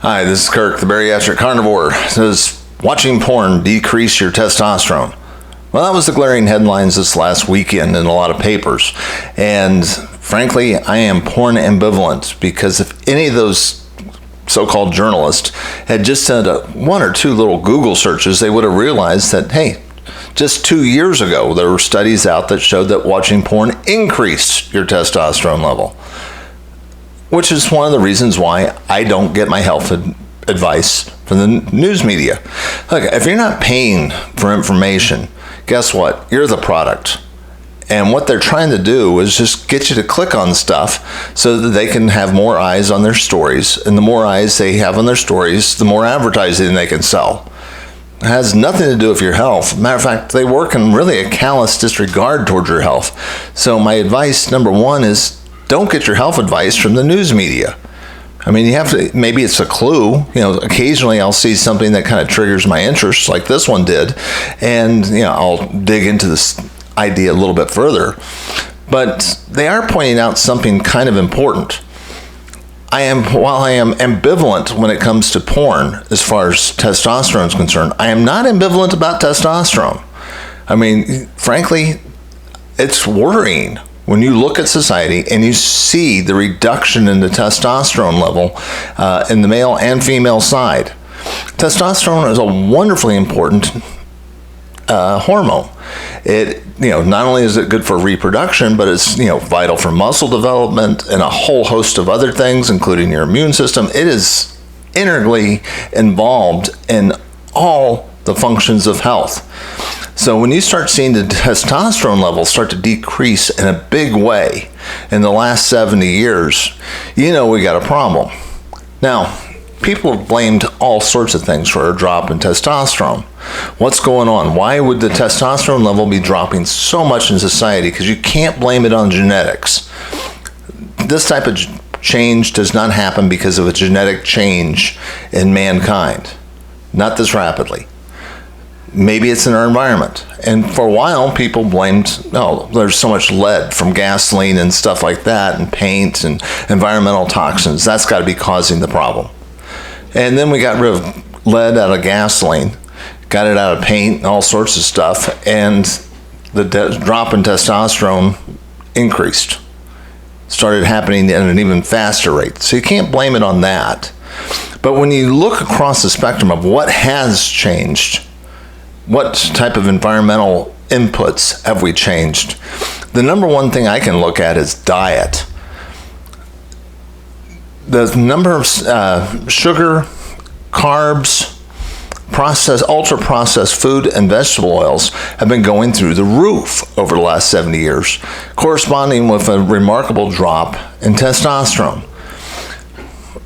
Hi, this is Kirk, the bariatric carnivore. Does watching porn decrease your testosterone? Well, that was the glaring headlines this last weekend in a lot of papers. And frankly, I am porn ambivalent because if any of those so-called journalists had just done one or two little Google searches, they would have realized that, hey, just 2 years ago, there were studies out that showed that watching porn increased your testosterone level. Which is one of the reasons why I don't get my health advice from the news media. Look, if you're not paying for information, guess what? You're the product. And what they're trying to do is just get you to click on stuff so that they can have more eyes on their stories. And the more eyes they have on their stories, the more advertising they can sell. It has nothing to do with your health. Matter of fact, they work in really a callous disregard towards your health. So my advice, number one, is don't get your health advice from the news media. I mean, you have to, maybe it's a clue. Occasionally I'll see something that kind of triggers my interest, like this one did, and I'll dig into this idea a little bit further. But they are pointing out something kind of important. While I am ambivalent when it comes to porn, as far as testosterone is concerned, I am not ambivalent about testosterone. I mean, frankly, it's worrying when you look at society and you see the reduction in the testosterone level in the male and female side. Testosterone is a wonderfully important hormone. It, not only is it good for reproduction, but it's, vital for muscle development and a whole host of other things, including your immune system. It is integrally involved in all the functions of health. So when you start seeing the testosterone levels start to decrease in a big way in the last 70 years, we got a problem. Now, people have blamed all sorts of things for a drop in testosterone. What's going on? Why would the testosterone level be dropping so much in society? Because you can't blame it on genetics. This type of change does not happen because of a genetic change in mankind. Not this rapidly. Maybe it's in our environment. And for a while, people blamed, there's so much lead from gasoline and stuff like that, and paint and environmental toxins. That's got to be causing the problem. And then we got rid of lead out of gasoline, got it out of paint and all sorts of stuff, and the drop in testosterone increased. Started happening at an even faster rate. So you can't blame it on that. But when you look across the spectrum of what has changed, what type of environmental inputs have we changed? The number one thing I can look at is diet. The number of sugar, carbs, ultra-processed food and vegetable oils have been going through the roof over the last 70 years, corresponding with a remarkable drop in testosterone.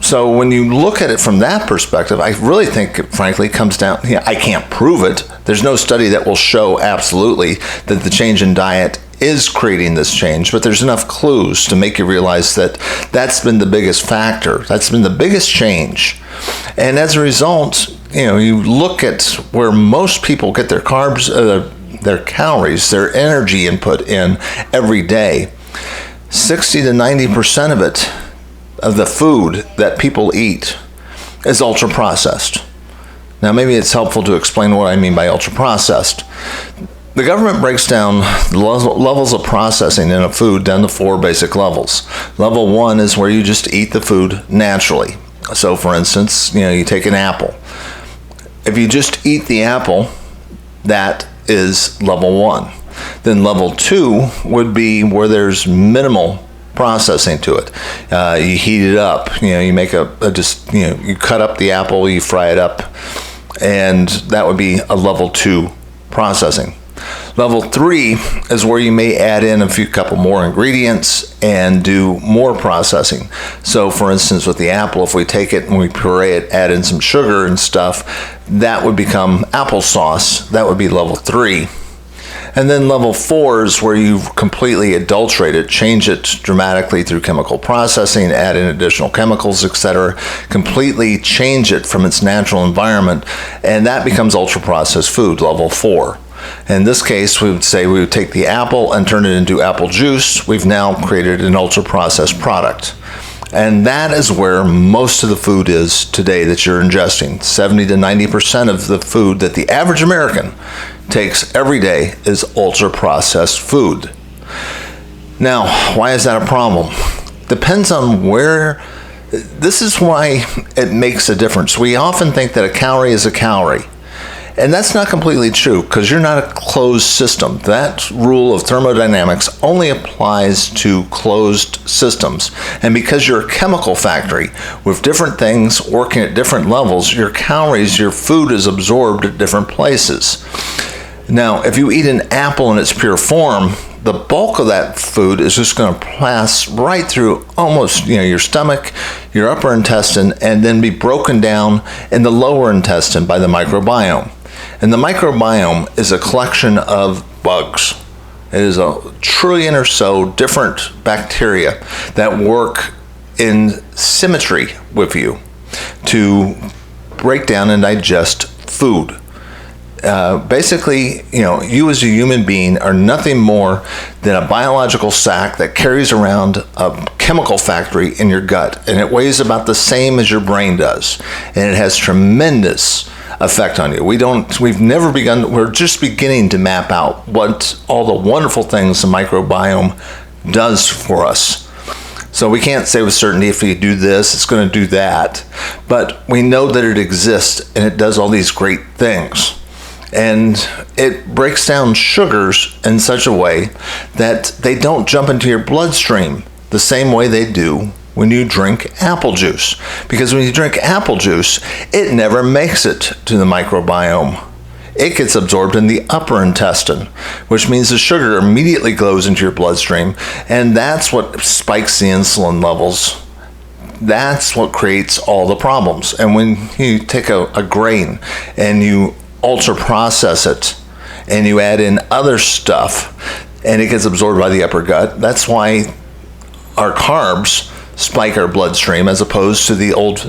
So when you look at it from that perspective, I really think it frankly comes down, I can't prove it. There's no study that will show absolutely that the change in diet is creating this change, but there's enough clues to make you realize that that's been the biggest factor. That's been the biggest change. And as a result, you look at where most people get their carbs, their calories, their energy input in every day. 60 to 90% of it, of the food that people eat, is ultra processed. Now, maybe it's helpful to explain what I mean by ultra processed. The government breaks down the levels of processing in a food down to 4 basic levels. Level 1 is where you just eat the food naturally. So, for instance, you take an apple. If you just eat the apple, that is level 1. Then level 2 would be where there's minimal processing to it. You heat it up. You make you cut up the apple, you fry it up, and that would be a level 2 processing. Level 3 is where you may add in a couple more ingredients and do more processing. So for instance, with the apple, if we take it and we puree it, add in some sugar and stuff, that would become applesauce. That would be level 3. And then level 4 is where you completely adulterate it, change it dramatically through chemical processing, add in additional chemicals, etc., completely change it from its natural environment, and that becomes ultra-processed food, level 4. In this case, we would say we would take the apple and turn it into apple juice. We've now created an ultra-processed product. And that is where most of the food is today that you're ingesting. 70 to 90% of the food that the average American takes every day is ultra-processed food. Now, why is that a problem? Depends on where. This is why it makes a difference. We often think that a calorie is a calorie. And that's not completely true, because you're not a closed system. That rule of thermodynamics only applies to closed systems. And because you're a chemical factory with different things working at different levels, your calories, your food is absorbed at different places. Now, if you eat an apple in its pure form, the bulk of that food is just going to pass right through almost, your stomach, your upper intestine, and then be broken down in the lower intestine by the microbiome. And the microbiome is a collection of bugs. It is a trillion or so different bacteria that work in symmetry with you to break down and digest food. Basically, you as a human being are nothing more than a biological sac that carries around a chemical factory in your gut, and it weighs about the same as your brain does, and it has tremendous effect on you. We're just beginning to map out what all the wonderful things the microbiome does for us. So we can't say with certainty if you do this, it's going to do that, but we know that it exists and it does all these great things. And it breaks down sugars in such a way that they don't jump into your bloodstream the same way they do when you drink apple juice. Because when you drink apple juice, it never makes it to the microbiome. It gets absorbed in the upper intestine, which means the sugar immediately goes into your bloodstream, and that's what spikes the insulin levels. That's what creates all the problems. And when you take a grain and you ultra process it and you add in other stuff and it gets absorbed by the upper gut, that's why our carbs spike our bloodstream as opposed to the old,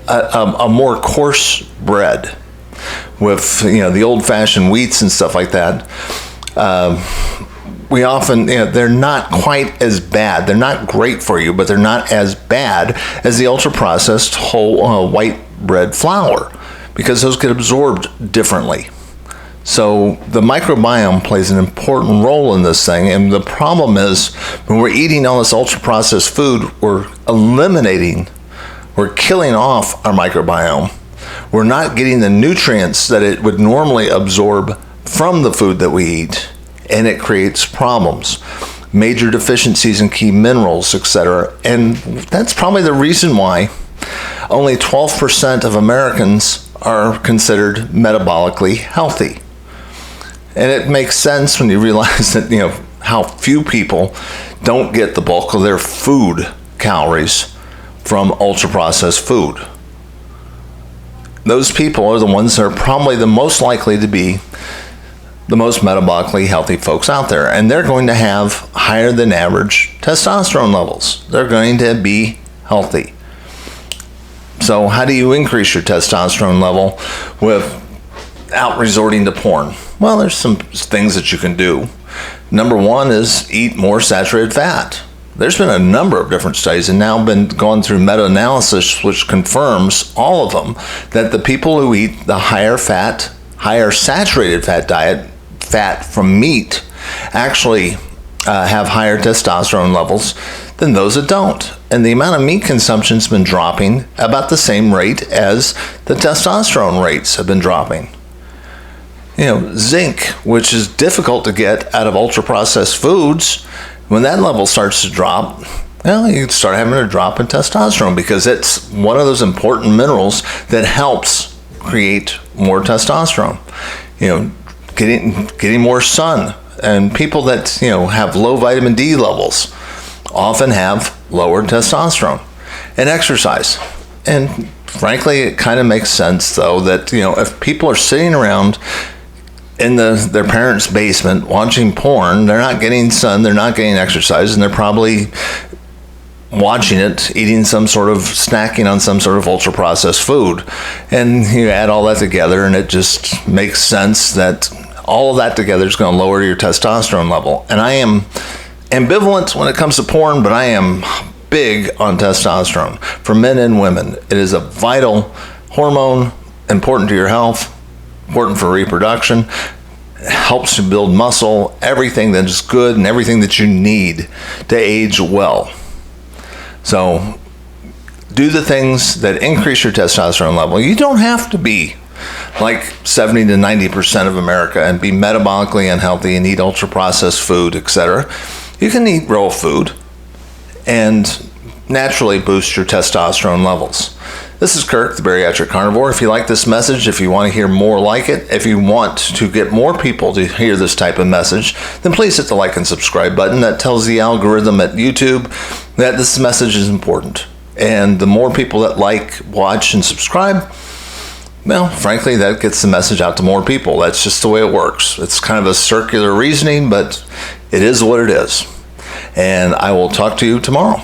a more coarse bread with, the old-fashioned wheats and stuff like that. We often, they're not quite as bad. They're not great for you, but they're not as bad as the ultra-processed whole white bread flour, because those get absorbed differently. So the microbiome plays an important role in this thing, and the problem is when we're eating all this ultra-processed food, we're killing off our microbiome. We're not getting the nutrients that it would normally absorb from the food that we eat, and it creates problems, major deficiencies in key minerals, etc. And that's probably the reason why only 12% of Americans are considered metabolically healthy. And it makes sense when you realize that, how few people don't get the bulk of their food calories from ultra-processed food. Those people are the ones that are probably the most likely to be the most metabolically healthy folks out there. And they're going to have higher than average testosterone levels. They're going to be healthy. So how do you increase your testosterone level without resorting to porn? Well, there's some things that you can do. Number one is eat more saturated fat. There's been a number of different studies and now been gone through meta-analysis which confirms all of them that the people who eat the higher saturated fat diet, fat from meat, actually have higher testosterone levels than those that don't. And the amount of meat consumption has been dropping about the same rate as the testosterone rates have been dropping. Zinc, which is difficult to get out of ultra-processed foods, when that level starts to drop, you start having a drop in testosterone because it's one of those important minerals that helps create more testosterone. Getting more sun. And people that, have low vitamin D levels often have lower testosterone. And exercise. And frankly, it kind of makes sense, though, that, if people are sitting around in their parents' basement watching porn, they're not getting sun, they're not getting exercise, and they're probably watching it, eating snacking on some sort of ultra-processed food. And you add all that together, and it just makes sense that all of that together is going to lower your testosterone level. And I am ambivalent when it comes to porn, but I am big on testosterone for men and women. It is a vital hormone, important to your health, important for reproduction. It helps to build muscle, everything that is good and everything that you need to age well. So do the things that increase your testosterone level. You don't have to be like 70 to 90% of America and be metabolically unhealthy and eat ultra-processed food, etc. You can eat real food and naturally boost your testosterone levels. This is Kirk, the Bariatric Carnivore. If you like this message, if you want to hear more like it, if you want to get more people to hear this type of message, then please hit the like and subscribe button. That tells the algorithm at YouTube that this message is important. And the more people that like, watch, and subscribe, well, frankly, that gets the message out to more people. That's just the way it works. It's kind of a circular reasoning, but it is what it is. And I will talk to you tomorrow.